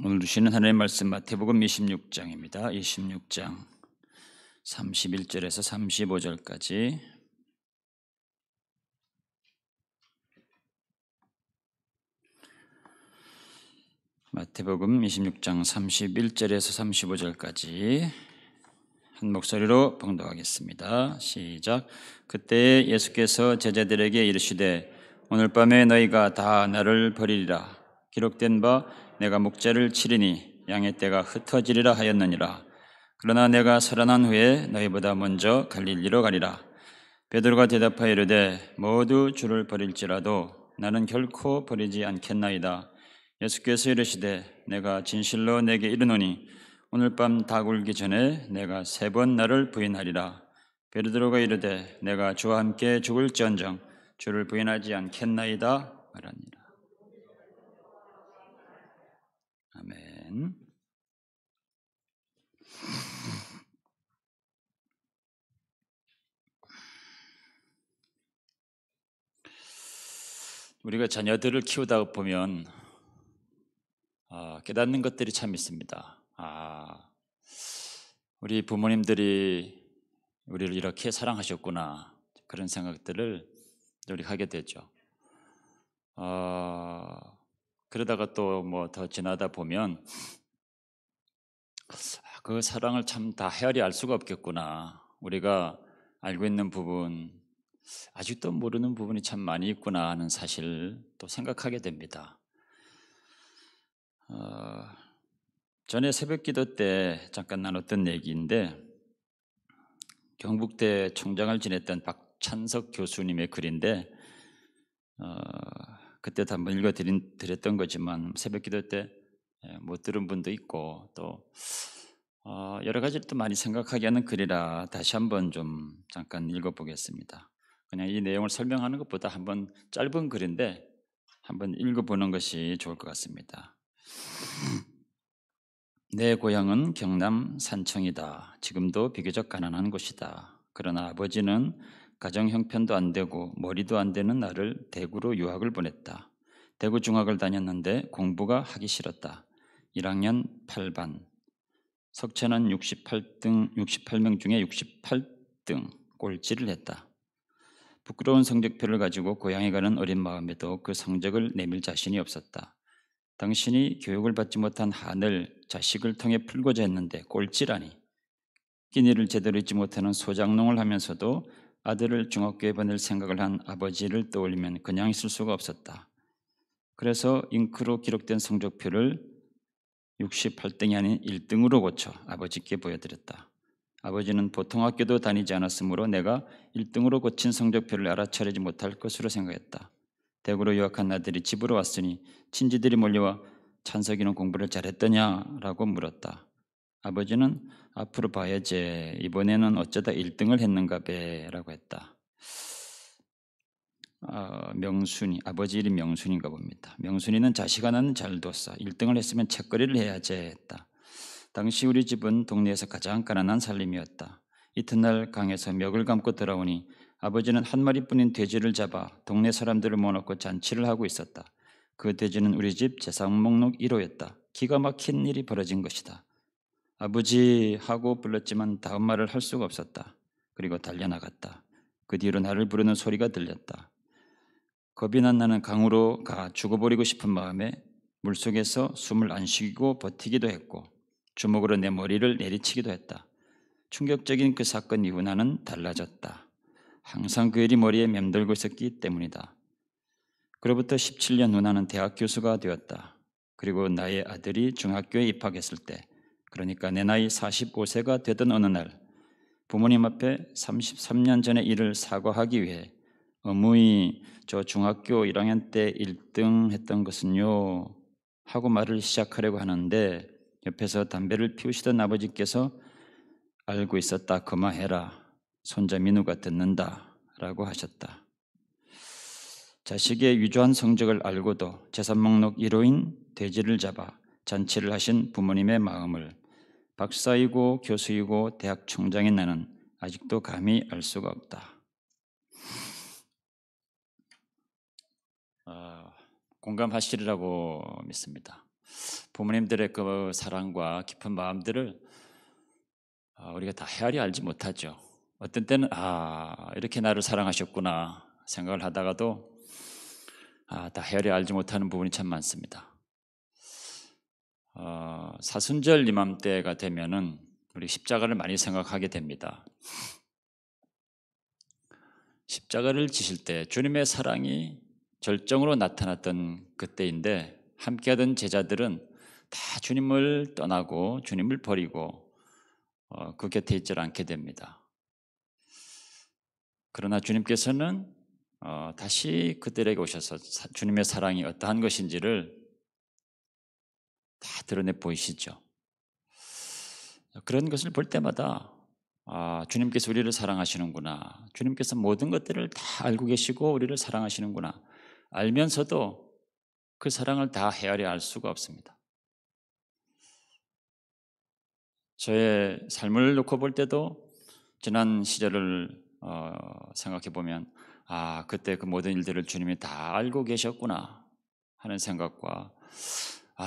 오늘 주시는 하나님의 말씀 마태복음 26장입니다. 26장 31절에서 35절까지 마태복음 26장 31절에서 35절까지 한 목소리로 봉독하겠습니다. 시작. 그때 예수께서 제자들에게 이르시되 오늘 밤에 너희가 다 나를 버리리라. 기록된 바 내가 목자를 치리니 양의 떼가 흩어지리라 하였느니라. 그러나 내가 살아난 후에 너희보다 먼저 갈릴리로 가리라. 베드로가 대답하여 이르되 모두 주를 버릴지라도 나는 결코 버리지 않겠나이다. 예수께서 이르시되 내가 진실로 내게 이르노니 오늘 밤 닭 울기 전에 내가 3번 나를 부인하리라. 베드로가 이르되 내가 주와 함께 죽을지언정 주를 부인하지 않겠나이다 말하니라. 아멘. 우리가 자녀들을 키우다 보면 깨닫는 것들이 참 있습니다. 우리 부모님들이 우리를 이렇게 사랑하셨구나, 그런 생각들을 우리 하게 되죠. 그러다가 또 뭐 더 지나다 보면 그 사랑을 참 다 헤아리 알 수가 없겠구나, 우리가 알고 있는 부분, 아직도 모르는 부분이 참 많이 있구나 하는 사실 또 생각하게 됩니다. 전에 새벽기도 때 잠깐 나눴던 얘기인데, 경북대 총장을 지냈던 박찬석 교수님의 글인데, 그때도 한번 읽어드렸던 거지만 새벽기도 때 못 들은 분도 있고 또 여러 가지를 또 많이 생각하게 하는 글이라 다시 한번 좀 잠깐 읽어보겠습니다. 그냥 이 내용을 설명하는 것보다 한번 짧은 글인데 한번 읽어보는 것이 좋을 것 같습니다. 내 고향은 경남 산청이다. 지금도 비교적 가난한 곳이다. 그러나 아버지는 가정 형편도 안 되고 머리도 안 되는 나를 대구로 유학을 보냈다. 대구 중학을 다녔는데 공부가 하기 싫었다. 1학년 8반. 석천은 68명 중에 68등 꼴찌를 했다. 부끄러운 성적표를 가지고 고향에 가는 어린 마음에도 그 성적을 내밀 자신이 없었다. 당신이 교육을 받지 못한 한을 자식을 통해 풀고자 했는데 꼴찌라니. 끼니를 제대로 잊지 못하는 소장농을 하면서도 아들을 중학교에 보낼 생각을 한 아버지를 떠올리면 그냥 있을 수가 없었다. 그래서 잉크로 기록된 성적표를 68등이 아닌 1등으로 고쳐 아버지께 보여드렸다. 아버지는 보통 학교도 다니지 않았으므로 내가 1등으로 고친 성적표를 알아차리지 못할 것으로 생각했다. 대구로 유학한 아들이 집으로 왔으니 친지들이 몰려와 찬석이는 공부를 잘했더냐라고 물었다. 아버지는 앞으로 봐야지, 이번에는 어쩌다 1등을 했는가 배라고 했다. 명순이, 아버지 이름이 명순인가 봅니다. 명순이는 자식 하나는 잘 뒀어. 1등을 했으면 책거리를 해야지 했다. 당시 우리 집은 동네에서 가장 가난한 살림이었다. 이튿날 강에서 멱을 감고 돌아오니 아버지는 한 마리뿐인 돼지를 잡아 동네 사람들을 모아놓고 잔치를 하고 있었다. 그 돼지는 우리 집 재산 목록 1호였다. 기가 막힌 일이 벌어진 것이다. 아버지 하고 불렀지만 다음 말을 할 수가 없었다. 그리고 달려나갔다. 그 뒤로 나를 부르는 소리가 들렸다. 겁이 난 나는 강으로 가 죽어버리고 싶은 마음에 물속에서 숨을 안 쉬고 버티기도 했고 주먹으로 내 머리를 내리치기도 했다. 충격적인 그 사건 이후 나는 달라졌다. 항상 그 일이 머리에 맴돌고 있었기 때문이다. 그로부터 17년 후 나는 대학 교수가 되었다. 그리고 나의 아들이 중학교에 입학했을 때, 그러니까 내 나이 45세가 되던 어느 날, 부모님 앞에 33년 전의 일을 사과하기 위해 어머니, 저 중학교 1학년 때 1등 했던 것은요 하고 말을 시작하려고 하는데 옆에서 담배를 피우시던 아버지께서 알고 있었다, 그만해라, 손자 민우가 듣는다 라고 하셨다. 자식의 위조한 성적을 알고도 재산 목록 1호인 돼지를 잡아 잔치를 하신 부모님의 마음을 박사이고 교수이고 대학 총장인 나는 아직도 감히 알 수가 없다. 공감하시리라고 믿습니다. 부모님들의 그 사랑과 깊은 마음들을 우리가 다 헤아려 알지 못하죠. 어떤 때는 이렇게 나를 사랑하셨구나 생각을 하다가도 다 헤아려 알지 못하는 부분이 참 많습니다. 사순절 이맘때가 되면은 우리 십자가를 많이 생각하게 됩니다. 십자가를 지실 때 주님의 사랑이 절정으로 나타났던 그때인데 함께하던 제자들은 다 주님을 떠나고 주님을 버리고 그 곁에 있지 않게 됩니다. 그러나 주님께서는 다시 그들에게 오셔서 주님의 사랑이 어떠한 것인지를 다 드러내 보이시죠. 그런 것을 볼 때마다 주님께서 우리를 사랑하시는구나. 주님께서 모든 것들을 다 알고 계시고 우리를 사랑하시는구나. 알면서도 그 사랑을 다 헤아려 알 수가 없습니다. 저의 삶을 놓고 볼 때도 지난 시절을 생각해 보면 그때 그 모든 일들을 주님이 다 알고 계셨구나 하는 생각과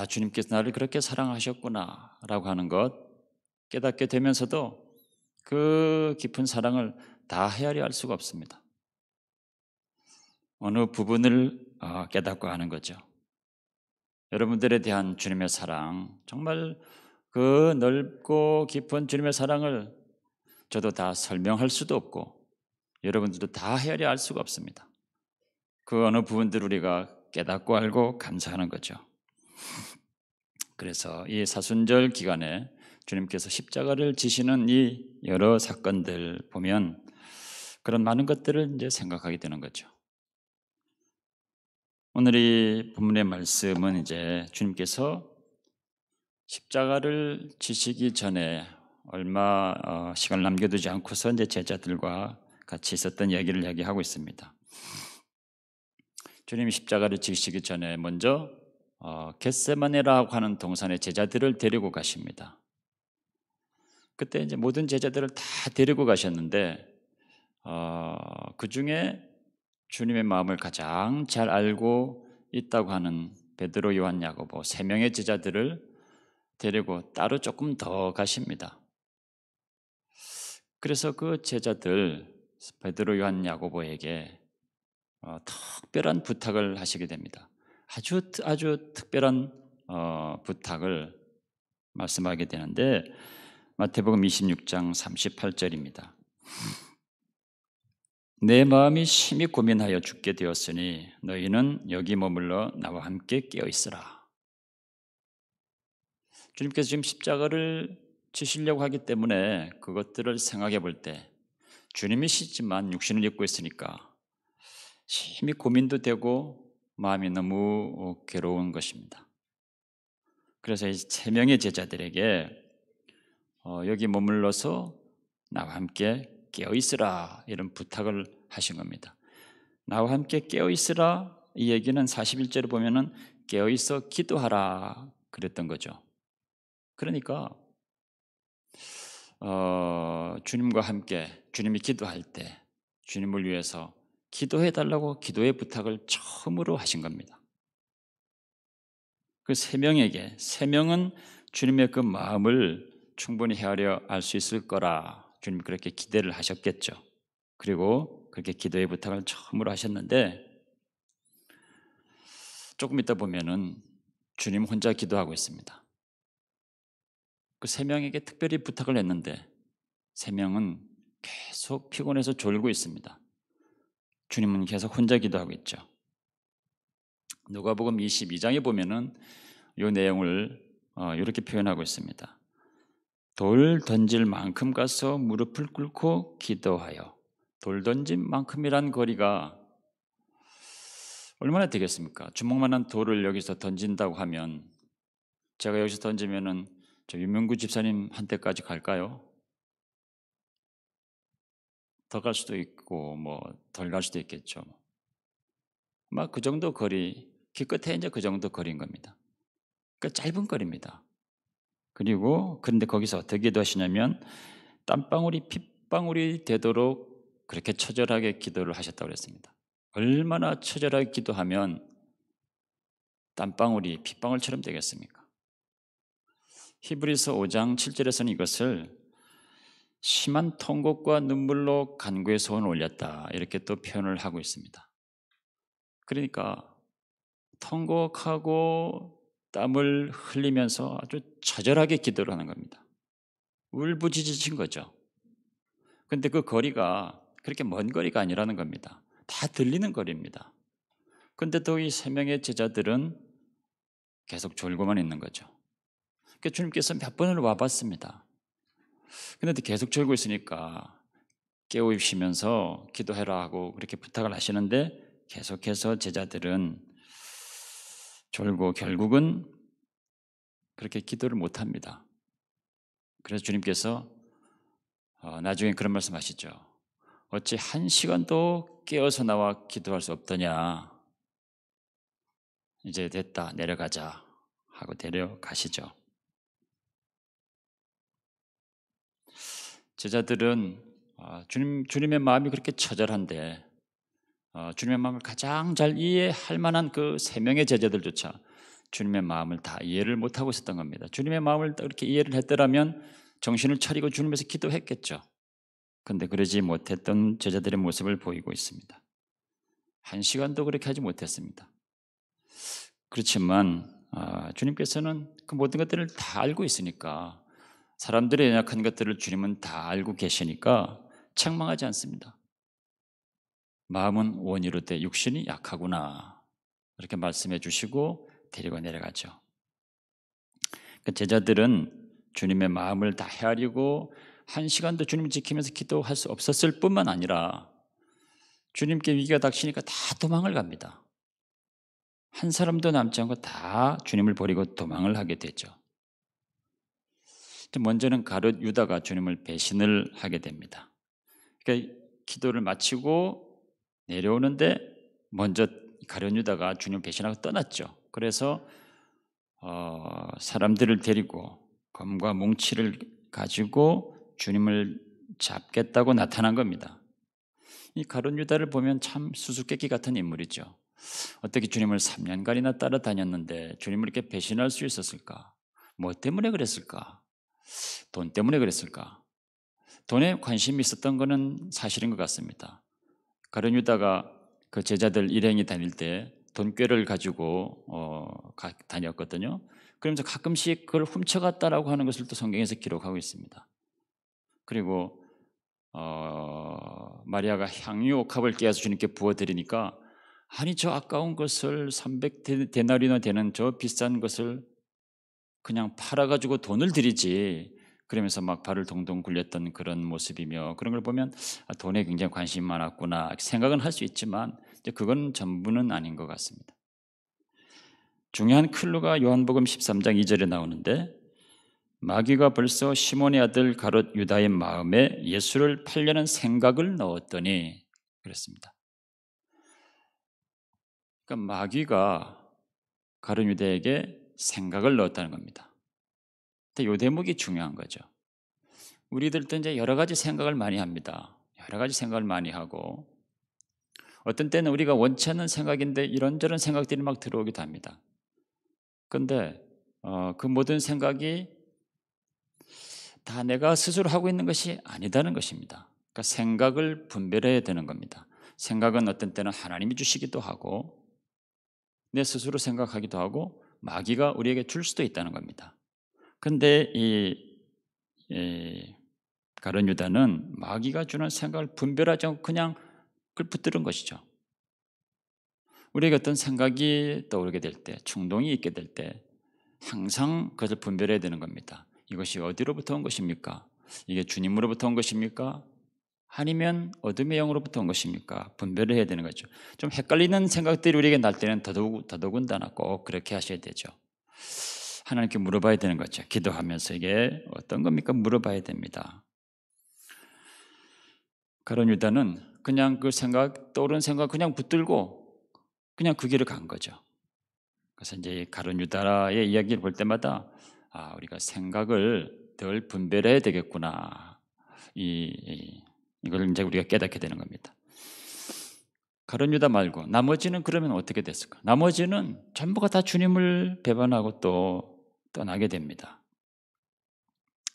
주님께서 나를 그렇게 사랑하셨구나 라고 하는 것 깨닫게 되면서도 그 깊은 사랑을 다 헤아려 알 수가 없습니다. 어느 부분을 깨닫고 하는 거죠. 여러분들에 대한 주님의 사랑, 정말 그 넓고 깊은 주님의 사랑을 저도 다 설명할 수도 없고 여러분들도 다 헤아려 알 수가 없습니다. 그 어느 부분들을 우리가 깨닫고 알고 감사하는 거죠. 그래서 이 사순절 기간에 주님께서 십자가를 지시는 이 여러 사건들 보면 그런 많은 것들을 이제 생각하게 되는 거죠. 오늘 이 본문의 말씀은 이제 주님께서 십자가를 지시기 전에 얼마 시간을 남겨두지 않고서 이제 제자들과 같이 있었던 얘기를 이야기하고 있습니다. 주님이 십자가를 지시기 전에 먼저 겟세마네라고 하는 동산에 제자들을 데리고 가십니다. 그때 이제 모든 제자들을 다 데리고 가셨는데 그 중에 주님의 마음을 가장 잘 알고 있다고 하는 베드로, 요한, 야고보 세 명의 제자들을 데리고 따로 조금 더 가십니다. 그래서 그 제자들 베드로, 요한, 야고보에게 특별한 부탁을 하시게 됩니다. 아주 특별한 부탁을 말씀하게 되는데 마태복음 26장 38절입니다. 내 마음이 심히 고민하여 죽게 되었으니 너희는 여기 머물러 나와 함께 깨어 있으라. 주님께서 지금 십자가를 지시려고 하기 때문에 그것들을 생각해 볼 때 주님이시지만 육신을 입고 있으니까 심히 고민도 되고 마음이 너무 괴로운 것입니다. 그래서 이 세 명의 제자들에게 여기 머물러서 나와 함께 깨어 있으라 이런 부탁을 하신 겁니다. 나와 함께 깨어 있으라 이 얘기는 41절에 보면은 깨어 있어 기도하라 그랬던 거죠. 그러니까 주님과 함께 주님이 기도할 때 주님을 위해서 기도해 달라고 기도의 부탁을 처음으로 하신 겁니다. 그 세 명에게 세 명은 주님의 그 마음을 충분히 헤아려 알 수 있을 거라 주님 그렇게 기대를 하셨겠죠. 그리고 그렇게 기도의 부탁을 처음으로 하셨는데 조금 있다 보면은 주님 혼자 기도하고 있습니다. 그 세 명에게 특별히 부탁을 했는데 세 명은 계속 피곤해서 졸고 있습니다. 주님은 계속 혼자 기도하고 있죠. 누가복음 22장에 보면은 이 내용을 이렇게 표현하고 있습니다. 돌 던질 만큼 가서 무릎을 꿇고 기도하여. 돌 던진 만큼이란 거리가 얼마나 되겠습니까? 주먹만한 돌을 여기서 던진다고 하면 제가 여기서 던지면은 저 유명구 집사님 한테까지 갈까요? 더 갈 수도 있고 뭐 덜 갈 수도 있겠죠. 막 그 정도 거리, 기껏해 이제 그 정도 거리인 겁니다. 그러니까 짧은 거리입니다. 그리고 그런데 거기서 어떻게 기도하시냐면 땀방울이 핏방울이 되도록 그렇게 처절하게 기도를 하셨다고 그랬습니다. 얼마나 처절하게 기도하면 땀방울이 핏방울처럼 되겠습니까? 히브리서 5장 7절에서는 이것을 심한 통곡과 눈물로 간구의 소원을 올렸다 이렇게 또 표현을 하고 있습니다. 그러니까 통곡하고 땀을 흘리면서 아주 처절하게 기도를 하는 겁니다. 울부짖으신 거죠. 근데 그 거리가 그렇게 먼 거리가 아니라는 겁니다. 다 들리는 거리입니다. 근데 또 이 세 명의 제자들은 계속 졸고만 있는 거죠. 그러니까 주님께서 몇 번을 와봤습니다. 근데 계속 졸고 있으니까 깨우시면서 기도해라 하고 그렇게 부탁을 하시는데 계속해서 제자들은 졸고 결국은 그렇게 기도를 못합니다. 그래서 주님께서 나중에 그런 말씀 하시죠. 어찌 1시간도 깨어서 나와 기도할 수 없더냐. 이제 됐다 내려가자 하고 데려가시죠. 제자들은 주님의 마음이 그렇게 처절한데 주님의 마음을 가장 잘 이해할 만한 그 세 명의 제자들조차 주님의 마음을 다 이해를 못하고 있었던 겁니다. 주님의 마음을 이렇게 이해를 했더라면 정신을 차리고 주님에서 기도했겠죠. 그런데 그러지 못했던 제자들의 모습을 보이고 있습니다. 1시간도 그렇게 하지 못했습니다. 그렇지만 주님께서는 그 모든 것들을 다 알고 있으니까 사람들의 연약한 것들을 주님은 다 알고 계시니까 책망하지 않습니다. 마음은 원이로되 육신이 약하구나 이렇게 말씀해 주시고 데리고 내려가죠. 그 제자들은 주님의 마음을 다 헤아리고 1시간도 주님을 지키면서 기도할 수 없었을 뿐만 아니라 주님께 위기가 닥치니까 다 도망을 갑니다. 한 사람도 남지 않고 다 주님을 버리고 도망을 하게 되죠. 먼저는 가룟 유다가 주님을 배신을 하게 됩니다. 그러니까 기도를 마치고 내려오는데 먼저 가룟 유다가 주님을 배신하고 떠났죠. 그래서 사람들을 데리고 검과 뭉치를 가지고 주님을 잡겠다고 나타난 겁니다. 이 가룟 유다를 보면 참 수수께끼 같은 인물이죠. 어떻게 주님을 3년간이나 따라다녔는데 주님을 이렇게 배신할 수 있었을까? 뭐 때문에 그랬을까? 돈 때문에 그랬을까? 돈에 관심이 있었던 것은 사실인 것 같습니다. 가룟 유다가 그 제자들 일행이 다닐 때 돈꾀를 가지고 다녔거든요. 그러면서 가끔씩 그걸 훔쳐갔다라고 하는 것을 또 성경에서 기록하고 있습니다. 그리고 마리아가 향유 옥합을 깨어서 주님께 부어드리니까 아니 저 아까운 것을 300데나리나 되는 저 비싼 것을 그냥 팔아가지고 돈을 드리지 그러면서 막 발을 동동 굴렸던 그런 모습이며 그런 걸 보면 돈에 굉장히 관심이 많았구나 생각은 할 수 있지만 그건 전부는 아닌 것 같습니다. 중요한 클루가 요한복음 13장 2절에 나오는데 마귀가 벌써 시몬의 아들 가롯 유다의 마음에 예수를 팔려는 생각을 넣었더니 그랬습니다. 그러니까 마귀가 가룟 유다에게 생각을 넣었다는 겁니다. 근데 이 대목이 중요한 거죠. 우리들도 이제 여러 가지 생각을 많이 합니다. 여러 가지 생각을 많이 하고 어떤 때는 우리가 원치 않는 생각인데 이런저런 생각들이 막 들어오기도 합니다. 그런데 그 모든 생각이 다 내가 스스로 하고 있는 것이 아니다는 것입니다. 그러니까 생각을 분별해야 되는 겁니다. 생각은 어떤 때는 하나님이 주시기도 하고 내 스스로 생각하기도 하고 마귀가 우리에게 줄 수도 있다는 겁니다. 그런데 이 가룟 유다는 마귀가 주는 생각을 분별하지 않고 그냥 그걸 붙들은 것이죠. 우리에게 어떤 생각이 떠오르게 될 때, 충동이 있게 될 때 항상 그것을 분별해야 되는 겁니다. 이것이 어디로부터 온 것입니까? 이게 주님으로부터 온 것입니까? 아니면 어둠의 영으로부터 온 것입니까? 분별을 해야 되는 거죠. 좀 헷갈리는 생각들이 우리에게 날 때는 더더군다나 꼭 그렇게 하셔야 되죠. 하나님께 물어봐야 되는 거죠. 기도하면서 이게 어떤 겁니까? 물어봐야 됩니다. 가룟 유다는 그냥 그 생각, 떠오르는 생각 그냥 붙들고 그냥 그 길을 간 거죠. 그래서 이제 가룟 유다의 이야기를 볼 때마다 우리가 생각을 덜 분별해야 되겠구나. 이걸 이제 우리가 깨닫게 되는 겁니다. 가룟 유다 말고 나머지는 그러면 어떻게 됐을까? 나머지는 전부가 다 주님을 배반하고 또 떠나게 됩니다.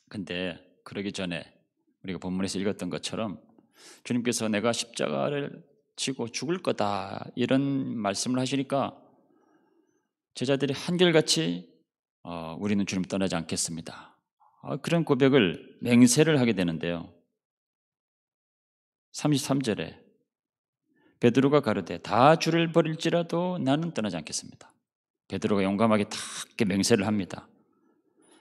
근데 그러기 전에 우리가 본문에서 읽었던 것처럼 주님께서 내가 십자가를 지고 죽을 거다 이런 말씀을 하시니까 제자들이 한결같이 우리는 주님 떠나지 않겠습니다. 그런 고백을 맹세를 하게 되는데요. 33절에 베드로가 가르되 다 주를 버릴지라도 나는 떠나지 않겠습니다. 베드로가 용감하게 다 이렇게 맹세를 합니다.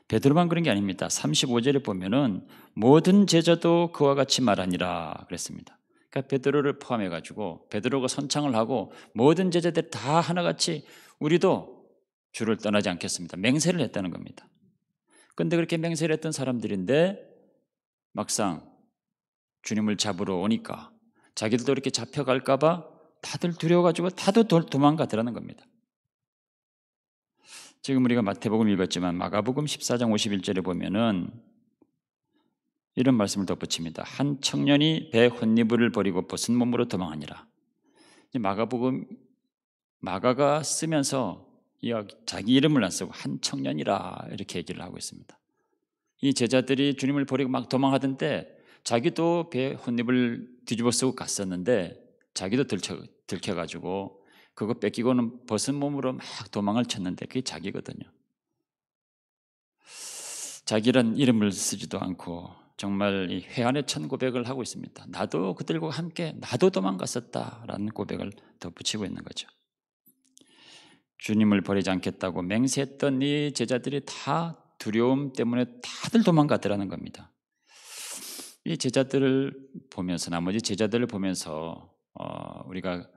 베드로만 그런 게 아닙니다. 35절에 보면은 모든 제자도 그와 같이 말하니라 그랬습니다. 그러니까 베드로를 포함해 가지고 베드로가 선창을 하고 모든 제자들 다 하나같이 우리도 주를 떠나지 않겠습니다. 맹세를 했다는 겁니다. 그런데 그렇게 맹세를 했던 사람들인데 막상 주님을 잡으러 오니까 자기들도 이렇게 잡혀갈까 봐 다들 두려워가지고 다들 도망가더라는 겁니다. 지금 우리가 마태복음 읽었지만 마가복음 14장 51절에 보면은 이런 말씀을 덧붙입니다. 한 청년이 배 혼니부를 버리고 벗은 몸으로 도망하니라. 마가가 쓰면서 자기 이름을 안 쓰고 한 청년이라 이렇게 얘기를 하고 있습니다. 이 제자들이 주님을 버리고 막 도망하던데 자기도 배 혼입을 뒤집어 쓰고 갔었는데 자기도 들켜가지고 그거 뺏기고는 벗은 몸으로 막 도망을 쳤는데 그게 자기거든요. 자기란 이름을 쓰지도 않고 정말 이 회한의 천 고백을 하고 있습니다. 나도 그들과 함께 나도 도망갔었다라는 고백을 덧붙이고 있는 거죠. 주님을 버리지 않겠다고 맹세했던 이 제자들이 다 두려움 때문에 다들 도망가더라는 겁니다. 이 제자들을 보면서 나머지 제자들을 보면서 우리가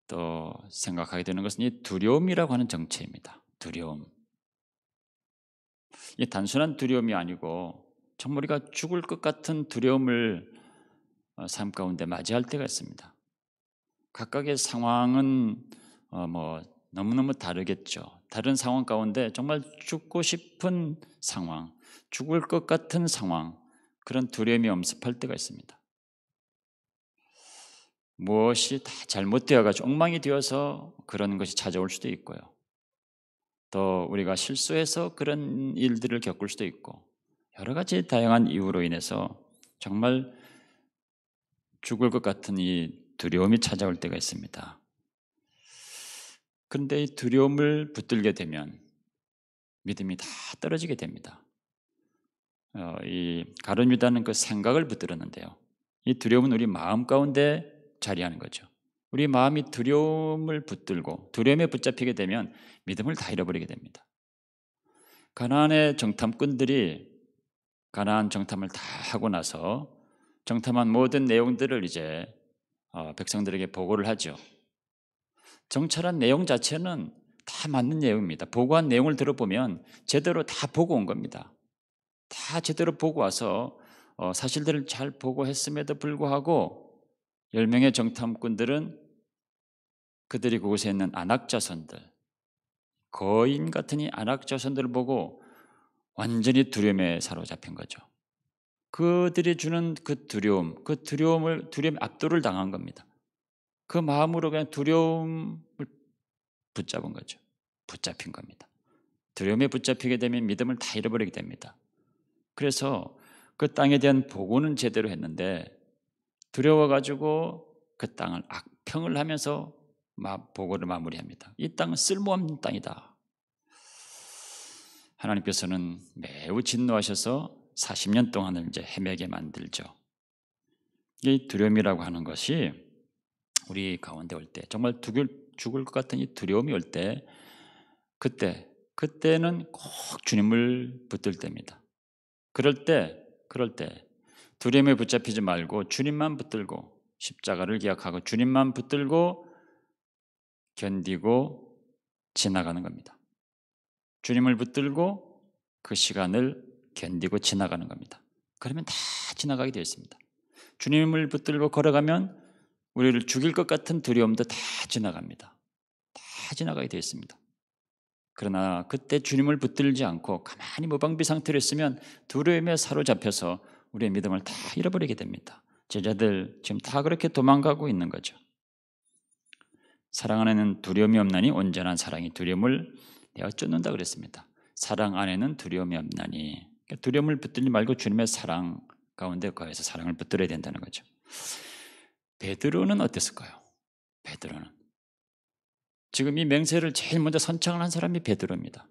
또 생각하게 되는 것은 이 두려움이라고 하는 정체입니다. 두려움. 이 단순한 두려움이 아니고 정말 우리가 죽을 것 같은 두려움을 삶 가운데 맞이할 때가 있습니다. 각각의 상황은 너무너무 다르겠죠. 다른 상황 가운데 정말 죽고 싶은 상황, 죽을 것 같은 상황, 그런 두려움이 엄습할 때가 있습니다. 무엇이 다 잘못되어가지고 엉망이 되어서 그런 것이 찾아올 수도 있고요. 또 우리가 실수해서 그런 일들을 겪을 수도 있고 여러 가지 다양한 이유로 인해서 정말 죽을 것 같은 이 두려움이 찾아올 때가 있습니다. 그런데 이 두려움을 붙들게 되면 믿음이 다 떨어지게 됩니다. 이 가룟 유다는 그 생각을 붙들었는데요. 이 두려움은 우리 마음 가운데 자리하는 거죠. 우리 마음이 두려움을 붙들고 두려움에 붙잡히게 되면 믿음을 다 잃어버리게 됩니다. 가나안의 정탐꾼들이 가나안 정탐을 다 하고 나서 정탐한 모든 내용들을 이제 백성들에게 보고를 하죠. 정찰한 내용 자체는 다 맞는 내용입니다. 보고한 내용을 들어보면 제대로 다 보고 온 겁니다. 다 제대로 보고 와서 사실들을 잘 보고했음에도 불구하고 10명의 정탐꾼들은 그들이 그곳에 있는 안악자손들, 거인 같은 이 안악자손들을 보고 완전히 두려움에 사로잡힌 거죠. 그들이 주는 그 두려움에 압도를 당한 겁니다. 그 마음으로 그냥 두려움을 붙잡은 거죠. 붙잡힌 겁니다. 두려움에 붙잡히게 되면 믿음을 다 잃어버리게 됩니다. 그래서 그 땅에 대한 보고는 제대로 했는데 두려워가지고 그 땅을 악평을 하면서 보고를 마무리합니다. 이 땅은 쓸모없는 땅이다. 하나님께서는 매우 진노하셔서 40년 동안을 이제 헤매게 만들죠. 이 두려움이라고 하는 것이 우리 가운데 올 때 정말 죽을 것 같은 이 두려움이 올 때 그때는 꼭 주님을 붙들 때입니다. 그럴 때 두려움에 붙잡히지 말고 주님만 붙들고 십자가를 기억하고 주님만 붙들고 견디고 지나가는 겁니다. 주님을 붙들고 그 시간을 견디고 지나가는 겁니다. 그러면 다 지나가게 되어 있습니다. 주님을 붙들고 걸어가면 우리를 죽일 것 같은 두려움도 다 지나갑니다. 다 지나가게 되어 있습니다. 그러나 그때 주님을 붙들지 않고 가만히 무방비 상태로 있으면 두려움에 사로잡혀서 우리의 믿음을 다 잃어버리게 됩니다. 제자들 지금 다 그렇게 도망가고 있는 거죠. 사랑 안에는 두려움이 없나니 온전한 사랑이 두려움을 내어 쫓는다 그랬습니다. 사랑 안에는 두려움이 없나니, 그러니까 두려움을 붙들지 말고 주님의 사랑 가운데 거해서 사랑을 붙들어야 된다는 거죠. 베드로는 어땠을까요? 베드로는 지금 이 맹세를 제일 먼저 선창을 한 사람이 베드로입니다.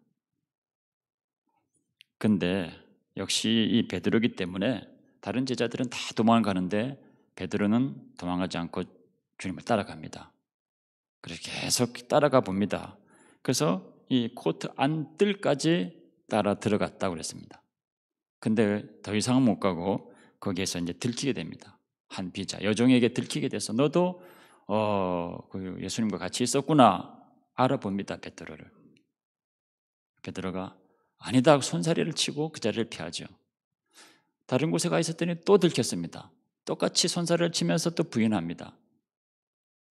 근데 역시 이 베드로이기 때문에 다른 제자들은 다 도망가는데 베드로는 도망가지 않고 주님을 따라갑니다. 그래서 계속 따라가 봅니다. 그래서 이 코트 안뜰까지 따라 들어갔다고 그랬습니다. 근데 더 이상은 못 가고 거기에서 이제 들키게 됩니다. 한 비자 여종에게 들키게 돼서 너도 그 예수님과 같이 있었구나 알아봅니다. 베드로를. 베드로가 아니다 하고 손사래를 치고 그 자리를 피하죠. 다른 곳에 가 있었더니 또 들켰습니다. 똑같이 손사래를 치면서 또 부인합니다.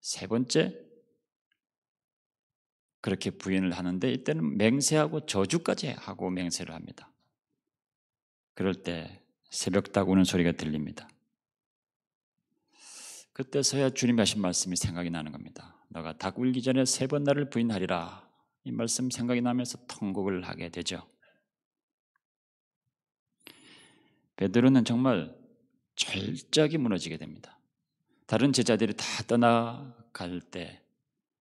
세 번째 그렇게 부인을 하는데 이때는 맹세하고 저주까지 하고 맹세를 합니다. 그럴 때 새벽 닭 우는 소리가 들립니다. 그때서야 주님이 하신 말씀이 생각이 나는 겁니다. 너가 닭 울기 전에 3번 나를 부인하리라. 이 말씀 생각이 나면서 통곡을 하게 되죠. 베드로는 정말 철저하게 무너지게 됩니다. 다른 제자들이 다 떠나갈 때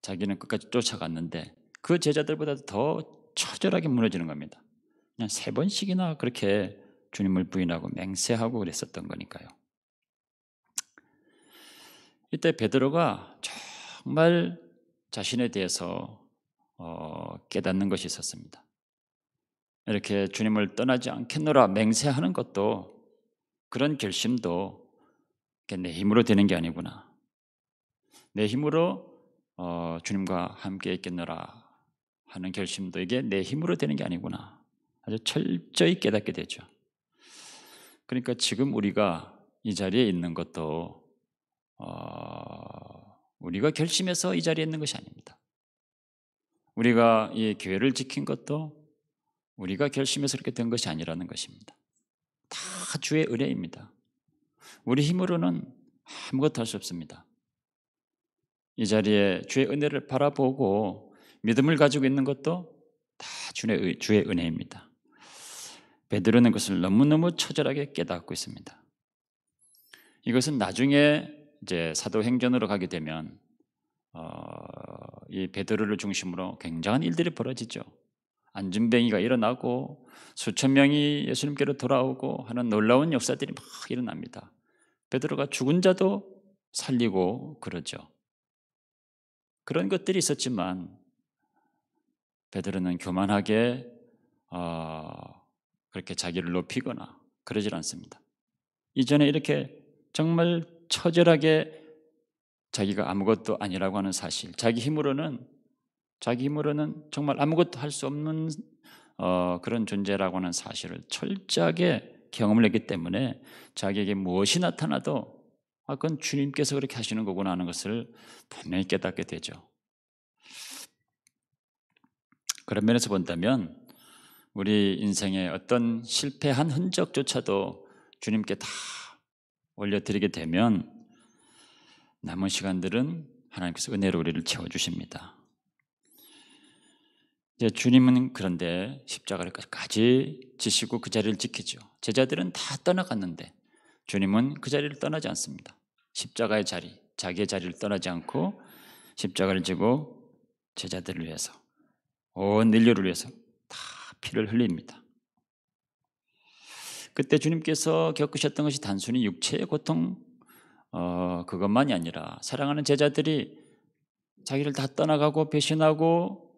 자기는 끝까지 쫓아갔는데 그 제자들보다 더 처절하게 무너지는 겁니다. 그냥 3번씩이나 그렇게 주님을 부인하고 맹세하고 그랬었던 거니까요. 이때 베드로가 정말 자신에 대해서 깨닫는 것이 있었습니다. 이렇게 주님을 떠나지 않겠노라 맹세하는 것도, 그런 결심도 내 힘으로 되는 게 아니구나. 내 힘으로 주님과 함께 있겠노라 하는 결심도 이게 내 힘으로 되는 게 아니구나. 아주 철저히 깨닫게 되죠. 그러니까 지금 우리가 이 자리에 있는 것도 우리가 결심해서 이 자리에 있는 것이 아닙니다. 우리가 이 교회를 지킨 것도 우리가 결심해서 그렇게 된 것이 아니라는 것입니다. 다 주의 은혜입니다. 우리 힘으로는 아무것도 할 수 없습니다. 이 자리에 주의 은혜를 바라보고 믿음을 가지고 있는 것도 다 주의 은혜입니다. 베드로는 그것을 너무너무 처절하게 깨닫고 있습니다. 이것은 나중에 이제 사도행전으로 가게 되면 이 베드로를 중심으로 굉장한 일들이 벌어지죠. 안진뱅이가 일어나고 수천 명이 예수님께로 돌아오고 하는 놀라운 역사들이 막 일어납니다. 베드로가 죽은 자도 살리고 그러죠. 그런 것들이 있었지만 베드로는 교만하게 그렇게 자기를 높이거나 그러질 않습니다. 이전에 이렇게 정말 처절하게 자기가 아무것도 아니라고 하는 사실, 자기 힘으로는 정말 아무것도 할 수 없는 그런 존재라고 하는 사실을 철저하게 경험을 했기 때문에 자기에게 무엇이 나타나도 그건 주님께서 그렇게 하시는 거구나 하는 것을 분명히 깨닫게 되죠. 그런 면에서 본다면 우리 인생의 어떤 실패한 흔적조차도 주님께 다 올려드리게 되면 남은 시간들은 하나님께서 은혜로 우리를 채워주십니다. 이제 주님은 그런데 십자가를 끝까지 지시고 그 자리를 지키죠. 제자들은 다 떠나갔는데 주님은 그 자리를 떠나지 않습니다. 십자가의 자리, 자기의 자리를 떠나지 않고 십자가를 지고 제자들을 위해서, 온 인류를 위해서 다 피를 흘립니다. 그때 주님께서 겪으셨던 것이 단순히 육체의 고통 그것만이 아니라 사랑하는 제자들이 자기를 다 떠나가고 배신하고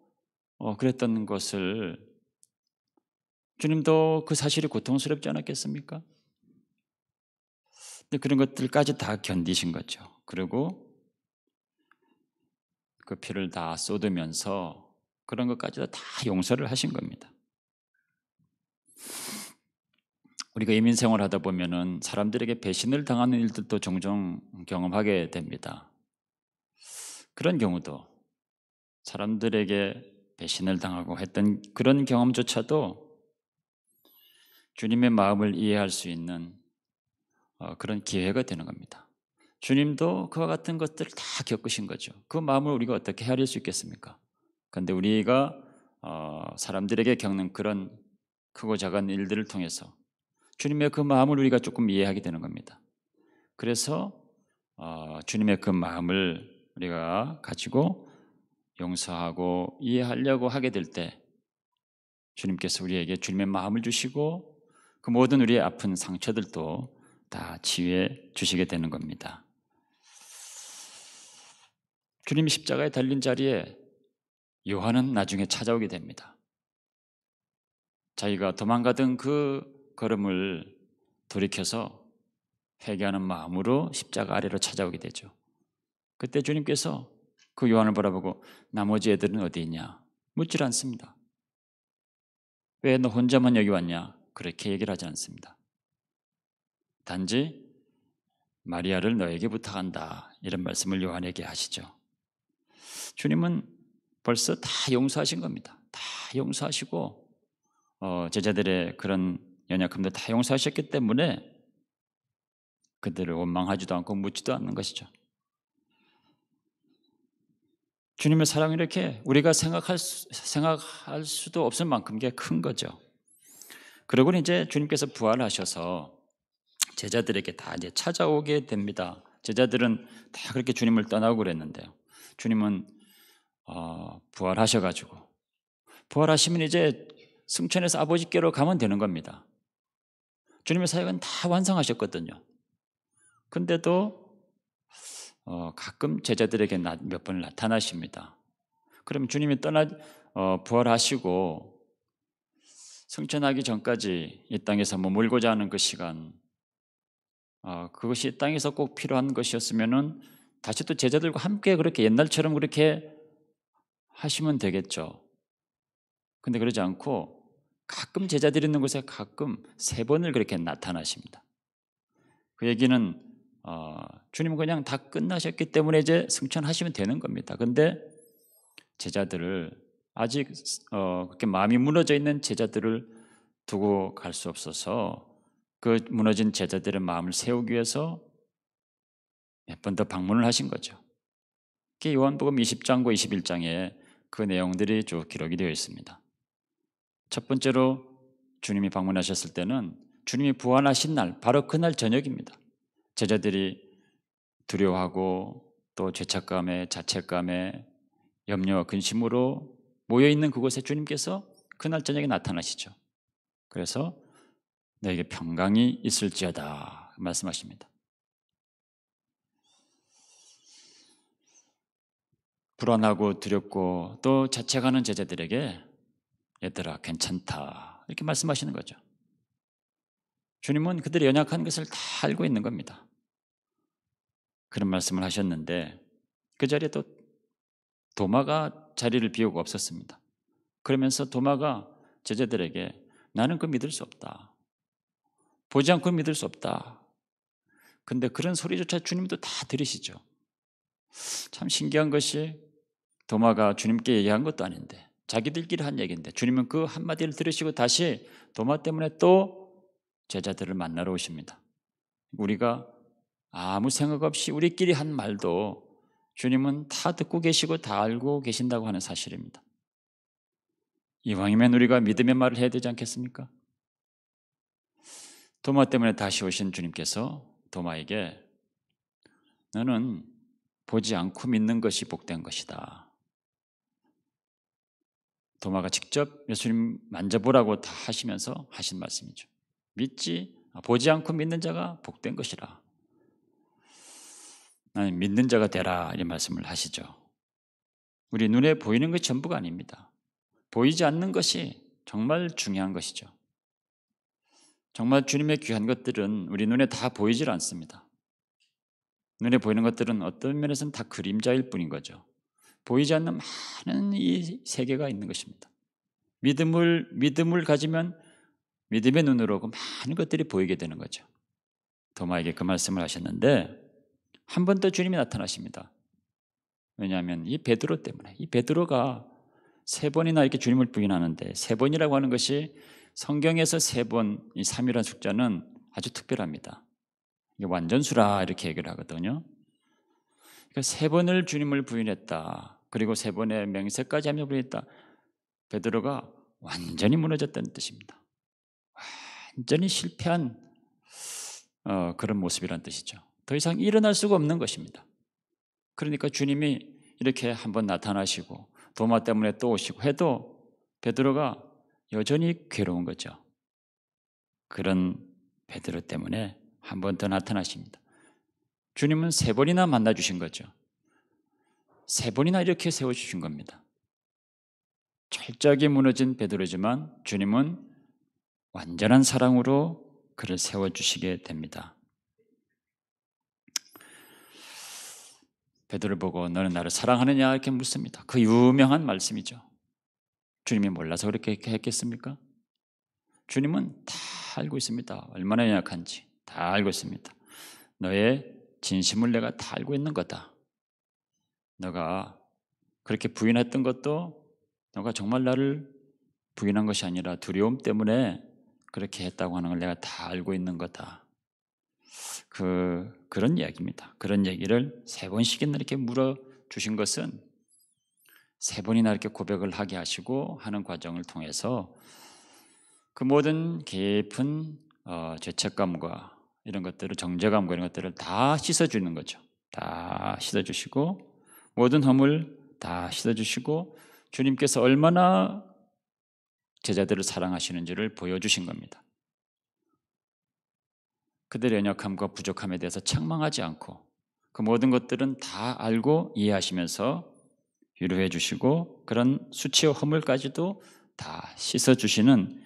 그랬던 것을 주님도 그 사실이 고통스럽지 않았겠습니까? 근데 그런 것들까지 다 견디신 거죠. 그리고 그 피를 다 쏟으면서 그런 것까지도 다 용서를 하신 겁니다. 우리가 이민 생활하다 보면은 사람들에게 배신을 당하는 일들도 종종 경험하게 됩니다. 그런 경우도 사람들에게 배신을 당하고 했던 그런 경험조차도 주님의 마음을 이해할 수 있는 그런 기회가 되는 겁니다. 주님도 그와 같은 것들을 다 겪으신 거죠. 그 마음을 우리가 어떻게 헤아릴 수 있겠습니까? 그런데 우리가 사람들에게 겪는 그런 크고 작은 일들을 통해서 주님의 그 마음을 우리가 조금 이해하게 되는 겁니다. 그래서 주님의 그 마음을 우리가 가지고 용서하고 이해하려고 하게 될 때 주님께서 우리에게 주님의 마음을 주시고 그 모든 우리의 아픈 상처들도 다 치유해 주시게 되는 겁니다. 주님이 십자가에 달린 자리에 요한은 나중에 찾아오게 됩니다. 자기가 도망가던 그 걸음을 돌이켜서 회개하는 마음으로 십자가 아래로 찾아오게 되죠. 그때 주님께서 그 요한을 바라보고 나머지 애들은 어디 있냐 묻질 않습니다. 왜 너 혼자만 여기 왔냐 그렇게 얘기를 하지 않습니다. 단지 마리아를 너에게 부탁한다 이런 말씀을 요한에게 하시죠. 주님은 벌써 다 용서하신 겁니다. 다 용서하시고 제자들의 그런 연약함도 다 용서하셨기 때문에 그들을 원망하지도 않고 묻지도 않는 것이죠. 주님의 사랑이 이렇게 우리가 생각할 수도 없을 만큼 큰 거죠. 그러고는 이제 주님께서 부활하셔서 제자들에게 다 이제 찾아오게 됩니다. 제자들은 다 그렇게 주님을 떠나고 그랬는데요. 주님은 부활하셔가지고 부활하시면 이제 승천해서 아버지께로 가면 되는 겁니다. 주님의 사역은 다 완성하셨거든요. 근데도 가끔 제자들에게 몇 번 나타나십니다. 그럼 주님이 부활하시고 승천하기 전까지 이 땅에서 머물고자 하는 그 시간, 그것이 이 땅에서 꼭 필요한 것이었으면은 다시 또 제자들과 함께 그렇게 옛날처럼 그렇게 하시면 되겠죠. 근데 그러지 않고 가끔 제자들이 있는 곳에 가끔 3번을 그렇게 나타나십니다. 그 얘기는 주님은 그냥 다 끝나셨기 때문에 이제 승천하시면 되는 겁니다. 근데 제자들을 아직 그렇게 마음이 무너져 있는 제자들을 두고 갈 수 없어서 그 무너진 제자들의 마음을 세우기 위해서 몇 번 더 방문을 하신 거죠. 그게 요한복음 20장과 21장에 그 내용들이 쭉 기록이 되어 있습니다. 첫 번째로 주님이 방문하셨을 때는 주님이 부활하신 날, 바로 그날 저녁입니다. 제자들이 두려워하고 또 죄책감에 자책감에 염려와 근심으로 모여있는 그곳에 주님께서 그날 저녁에 나타나시죠. 그래서 너에게 평강이 있을지어다 말씀하십니다. 불안하고 두렵고 또 자책하는 제자들에게 얘들아 괜찮다 이렇게 말씀하시는 거죠. 주님은 그들의 연약한 것을 다 알고 있는 겁니다. 그런 말씀을 하셨는데 그 자리에 또 도마가 자리를 비우고 없었습니다. 그러면서 도마가 제자들에게 나는 그 믿을 수 없다. 보지 않고 믿을 수 없다. 근데 그런 소리조차 주님도 다 들으시죠. 참 신기한 것이 도마가 주님께 얘기한 것도 아닌데 자기들끼리 한 얘기인데 주님은 그 한마디를 들으시고 다시 도마 때문에 또 제자들을 만나러 오십니다. 우리가 아무 생각 없이 우리끼리 한 말도 주님은 다 듣고 계시고 다 알고 계신다고 하는 사실입니다. 이왕이면 우리가 믿음의 말을 해야 되지 않겠습니까? 도마 때문에 다시 오신 주님께서 도마에게 너는 보지 않고 믿는 것이 복된 것이다. 도마가 직접 예수님 만져보라고 다 하시면서 하신 말씀이죠. 보지 않고 믿는 자가 복된 것이라. 나는 믿는 자가 되라 이 말씀을 하시죠. 우리 눈에 보이는 것이 전부가 아닙니다. 보이지 않는 것이 정말 중요한 것이죠. 정말 주님의 귀한 것들은 우리 눈에 다 보이질 않습니다. 눈에 보이는 것들은 어떤 면에서는 다 그림자일 뿐인 거죠. 보이지 않는 많은 이 세계가 있는 것입니다. 믿음을 가지면 믿음의 눈으로 그 많은 것들이 보이게 되는 거죠. 도마에게 그 말씀을 하셨는데 한 번 더 주님이 나타나십니다. 왜냐하면 이 베드로 때문에 이 베드로가 3번이나 이렇게 주님을 부인하는데 3번이라고 하는 것이 성경에서 3번 이 3이라는 숫자는 아주 특별합니다. 이게 완전수라 이렇게 얘기를 하거든요. 그러니까 3번을 주님을 부인했다. 그리고 3번의 맹세까지 하며 부인했다. 베드로가 완전히 무너졌다는 뜻입니다. 완전히 실패한 그런 모습이라는 뜻이죠. 더 이상 일어날 수가 없는 것입니다. 그러니까 주님이 이렇게 한번 나타나시고 도마 때문에 또 오시고 해도 베드로가 여전히 괴로운 거죠. 그런 베드로 때문에 한 번 더 나타나십니다. 주님은 3번이나 만나주신 거죠. 3번이나 이렇게 세워주신 겁니다. 철저하게 무너진 베드로지만 주님은 완전한 사랑으로 그를 세워주시게 됩니다. 베드로를 보고 너는 나를 사랑하느냐 이렇게 묻습니다. 그 유명한 말씀이죠. 주님이 몰라서 그렇게 했겠습니까? 주님은 다 알고 있습니다. 얼마나 연약한지 다 알고 있습니다. 너의 진심을 내가 다 알고 있는 거다. 너가 그렇게 부인했던 것도 너가 정말 나를 부인한 것이 아니라 두려움 때문에 그렇게 했다고 하는 걸 내가 다 알고 있는 거다. 그런 이야기입니다. 그런 얘기를 3번씩이나 이렇게 물어주신 것은 3번이나 이렇게 고백을 하게 하시고 하는 과정을 통해서 그 모든 깊은 죄책감과 이런 것들을 정죄감과 이런 것들을 다 씻어주는 거죠. 다 씻어주시고 모든 허물 다 씻어주시고 주님께서 얼마나 제자들을 사랑하시는지를 보여주신 겁니다. 그들의 연약함과 부족함에 대해서 책망하지 않고 그 모든 것들은 다 알고 이해하시면서 위로해 주시고 그런 수치와 허물까지도 다 씻어주시는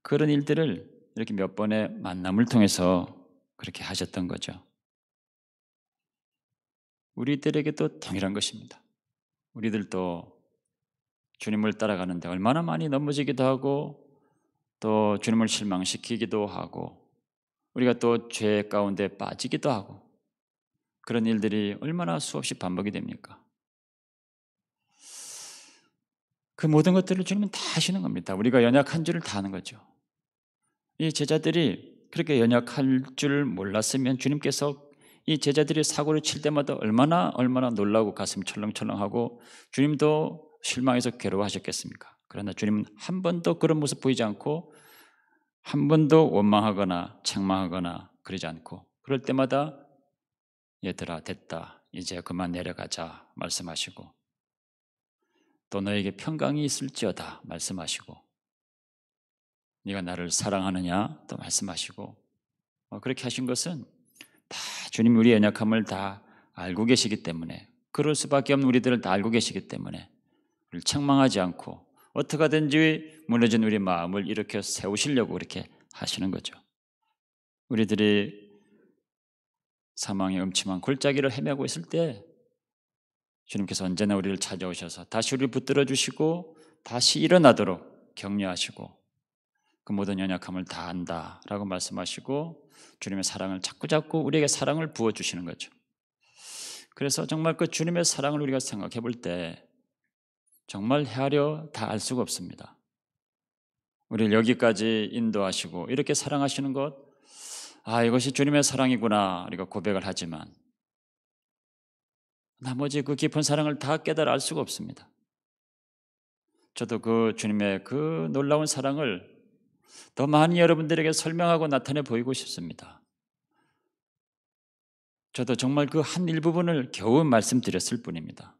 그런 일들을 이렇게 몇 번의 만남을 통해서 그렇게 하셨던 거죠. 우리들에게도 동일한 것입니다. 우리들도 주님을 따라가는데 얼마나 많이 넘어지기도 하고 또 주님을 실망시키기도 하고 우리가 또 죄 가운데 빠지기도 하고 그런 일들이 얼마나 수없이 반복이 됩니까? 그 모든 것들을 주님은 다 하시는 겁니다. 우리가 연약한 줄을 다 아는 거죠. 이 제자들이 그렇게 연약할 줄 몰랐으면 주님께서 이 제자들이 사고를 칠 때마다 얼마나 놀라고 가슴 철렁철렁하고 주님도 실망해서 괴로워하셨겠습니까? 그러나 주님은 한 번도 그런 모습 보이지 않고 한 번도 원망하거나 책망하거나 그러지 않고 그럴 때마다 얘들아 됐다 이제 그만 내려가자 말씀하시고 또 너에게 평강이 있을지어다 말씀하시고 네가 나를 사랑하느냐 또 말씀하시고 그렇게 하신 것은 다 주님 우리의 연약함을 다 알고 계시기 때문에 그럴 수밖에 없는 우리들을 다 알고 계시기 때문에 우리를 책망하지 않고 어떻게 하든지 무너진 우리 마음을 일으켜 세우시려고 그렇게 하시는 거죠. 우리들이 사망의 음침한 골짜기를 헤매고 있을 때 주님께서 언제나 우리를 찾아오셔서 다시 우리를 붙들어 주시고 다시 일어나도록 격려하시고 그 모든 연약함을 다 안다라고 말씀하시고 주님의 사랑을 자꾸자꾸 우리에게 사랑을 부어주시는 거죠. 그래서 정말 그 주님의 사랑을 우리가 생각해 볼 때 정말 헤아려 다 알 수가 없습니다. 우리를 여기까지 인도하시고 이렇게 사랑하시는 것, 이것이 주님의 사랑이구나 우리가 고백을 하지만 나머지 그 깊은 사랑을 다 깨달아 알 수가 없습니다. 저도 그 주님의 그 놀라운 사랑을 더 많이 여러분들에게 설명하고 나타내 보이고 싶습니다. 저도 정말 그 한 일부분을 겨우 말씀드렸을 뿐입니다.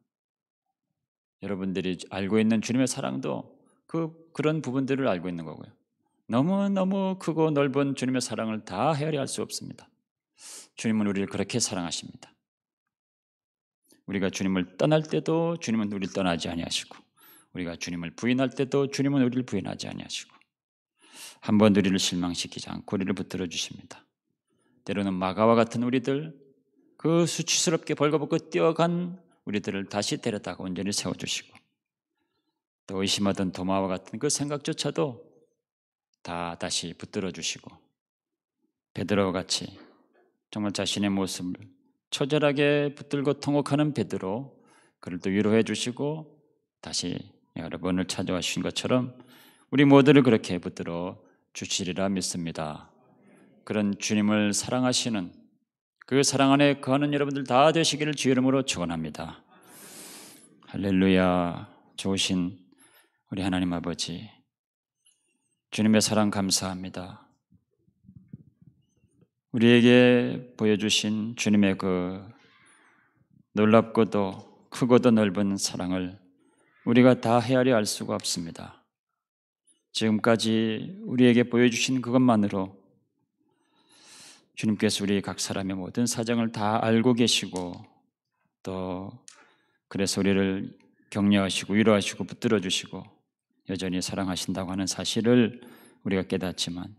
여러분들이 알고 있는 주님의 사랑도 그런 부분들을 알고 있는 거고요. 너무너무 크고 넓은 주님의 사랑을 다 헤아려 할 수 없습니다. 주님은 우리를 그렇게 사랑하십니다. 우리가 주님을 떠날 때도 주님은 우리를 떠나지 아니하시고 우리가 주님을 부인할 때도 주님은 우리를 부인하지 아니하시고 한 번 우리를 실망시키지 않고 우리를 붙들어 주십니다. 때로는 마가와 같은 우리들 그 수치스럽게 벌거벗고 뛰어간 우리들을 다시 데려다가 온전히 세워주시고 또 의심하던 도마와 같은 그 생각조차도 다 다시 붙들어 주시고 베드로와 같이 정말 자신의 모습을 처절하게 붙들고 통곡하는 베드로 그를 또 위로해 주시고 다시 여러분을 찾아와 주신 것처럼 우리 모두를 그렇게 붙들어 주시리라 믿습니다. 그런 주님을 사랑하시는 그 사랑 안에 거하는 여러분들 다 되시기를 주의 이름으로 축원합니다. 할렐루야. 좋으신 우리 하나님 아버지, 주님의 사랑 감사합니다. 우리에게 보여주신 주님의 그 놀랍고도 크고도 넓은 사랑을 우리가 다 헤아려 알 수가 없습니다. 지금까지 우리에게 보여주신 그것만으로 주님께서 우리 각 사람의 모든 사정을 다 알고 계시고 또 그래서 우리를 격려하시고 위로하시고 붙들어 주시고 여전히 사랑하신다고 하는 사실을 우리가 깨닫지만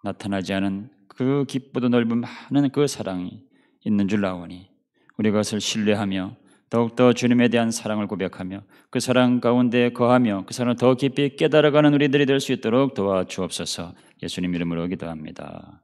나타나지 않은 그 깊고도 넓은 많은 그 사랑이 있는 줄 아오니 우리가 그것을 신뢰하며 더욱더 주님에 대한 사랑을 고백하며 그 사랑 가운데 거하며 그 사랑을 더 깊이 깨달아가는 우리들이 될 수 있도록 도와주옵소서. 예수님 이름으로 기도합니다.